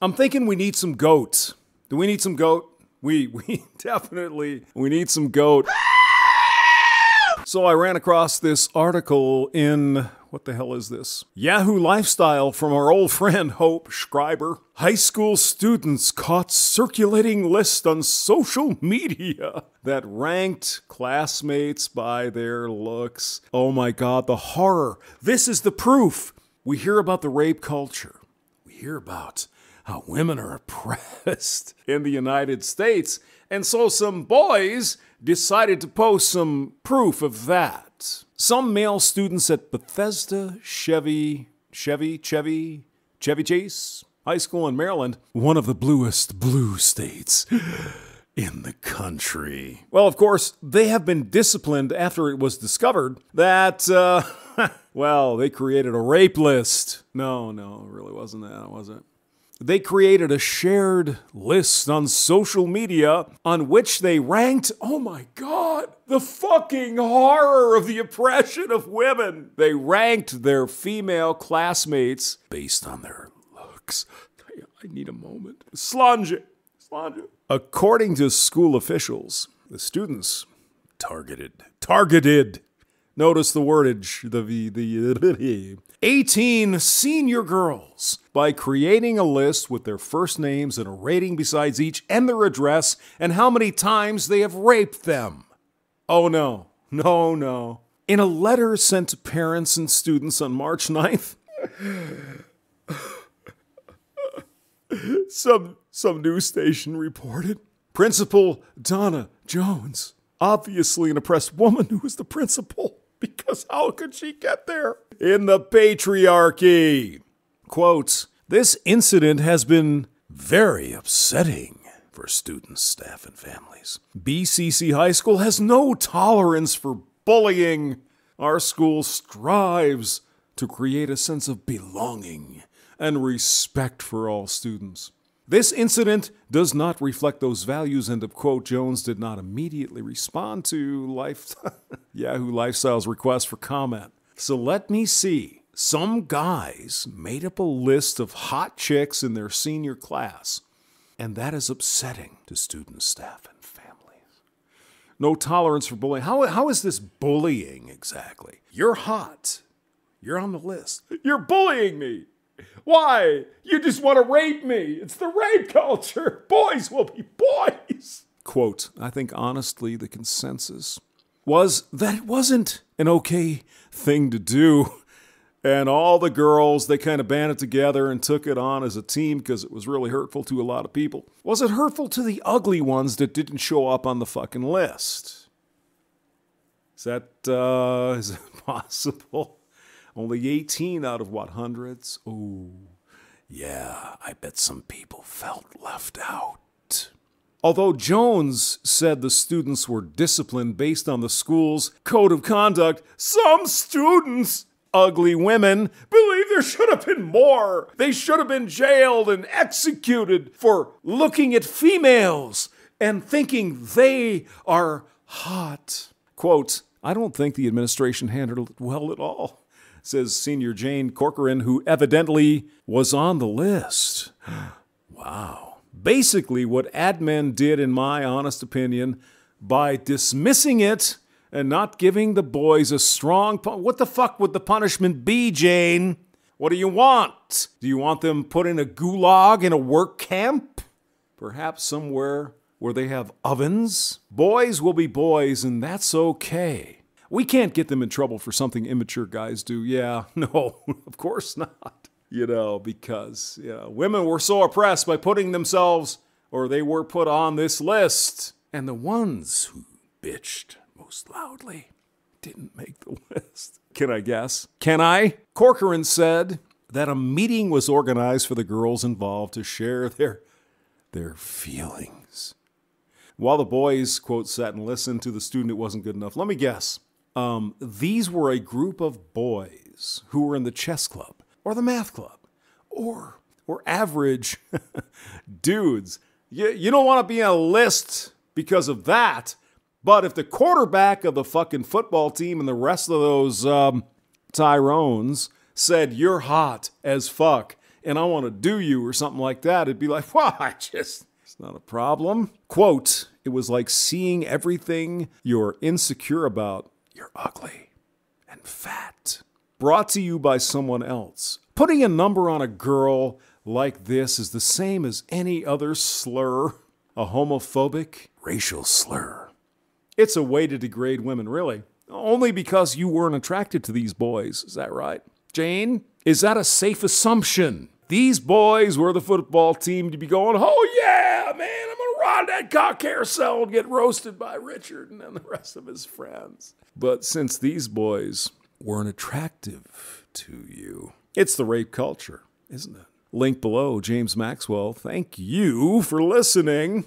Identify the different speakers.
Speaker 1: I'm thinking we need some goat. Do we need some goat? We definitely need some goat. So I ran across this article in, what the hell is this? Yahoo Lifestyle from our old friend Hope Schreiber. High school students caught circulating list on social media that ranked classmates by their looks. Oh my God, the horror. This is the proof. We hear about the rape culture. We hear about how women are oppressed in the United States. And so some boys decided to post some proof of that. Some male students at Bethesda Chevy Chase High School in Maryland, one of the bluest blue states in the country. Well, of course, they have been disciplined after it was discovered that, well, they created a rape list. No, it really wasn't that, was it? They created a shared list on social media on which they ranked, oh my God, the fucking horror of the oppression of women. They ranked their female classmates based on their looks. I need a moment. Slunge it. According to school officials, the students targeted. Notice the wordage, the 18 senior girls by creating a list with their first names and a rating besides each and their address and how many times they have raped them. Oh no. In a letter sent to parents and students on March 9th, some news station reported, Principal Donna Jones, obviously an oppressed woman who was the principal. Because how could she get there? In the patriarchy. Quote, this incident has been very upsetting for students, staff, and families. BCC High School has no tolerance for bullying. Our school strives to create a sense of belonging and respect for all students. This incident does not reflect those values, end of quote. Jones did not immediately respond to Yahoo Lifestyle's request for comment. So let me see. Some guys made up a list of hot chicks in their senior class, and that is upsetting to students, staff, and families. No tolerance for bullying. How is this bullying exactly? You're hot. You're on the list. You're bullying me. Why? You just want to rape me. It's the rape culture. Boys will be boys. Quote, I think honestly the consensus was that it wasn't an okay thing to do. And all the girls, they kind of banded together and took it on as a team because it was really hurtful to a lot of people. Was it hurtful to the ugly ones that didn't show up on the fucking list? Is that possible? Only 18 out of what, hundreds? Oh, yeah, I bet some people felt left out. Although Jones said the students were disciplined based on the school's code of conduct, some students, ugly women, believe there should have been more. They should have been jailed and executed for looking at females and thinking they are hot. Quote, I don't think the administration handled it well at all, says Senior Jane Corcoran, who evidently was on the list. Wow. Basically, what admin did, in my honest opinion, by dismissing it and not giving the boys a strong... What the fuck would the punishment be, Jane? What do you want? Do you want them put in a gulag in a work camp? Perhaps somewhere where they have ovens? Boys will be boys, and that's okay. We can't get them in trouble for something immature guys do. Yeah, no, of course not. Because women were so oppressed by putting themselves, or they were put on this list. And the ones who bitched most loudly didn't make the list. Can I guess? Can I? Corcoran said that a meeting was organized for the girls involved to share their feelings. While the boys, quote, sat and listened to the student, it wasn't good enough. Let me guess. These were a group of boys who were in the chess club or the math club or average dudes. You don't want to be on a list because of that. But if the quarterback of the fucking football team and the rest of those Tyrones said you're hot as fuck and I want to do you or something like that, it'd be like, well, it's not a problem. Quote, it was like seeing everything you're insecure about. You're ugly and fat. Brought to you by someone else. Putting a number on a girl like this is the same as any other slur, a homophobic racial slur. It's a way to degrade women, really. Only because you weren't attracted to these boys. Is that right? Jane, is that a safe assumption? These boys were the football team to be going, oh yeah, man, I'm going to ride that cock carousel and get roasted by Richard and then the rest of his friends. But since these boys weren't attractive to you, it's the rape culture, isn't it? Link below, James Maxwell. Thank you for listening.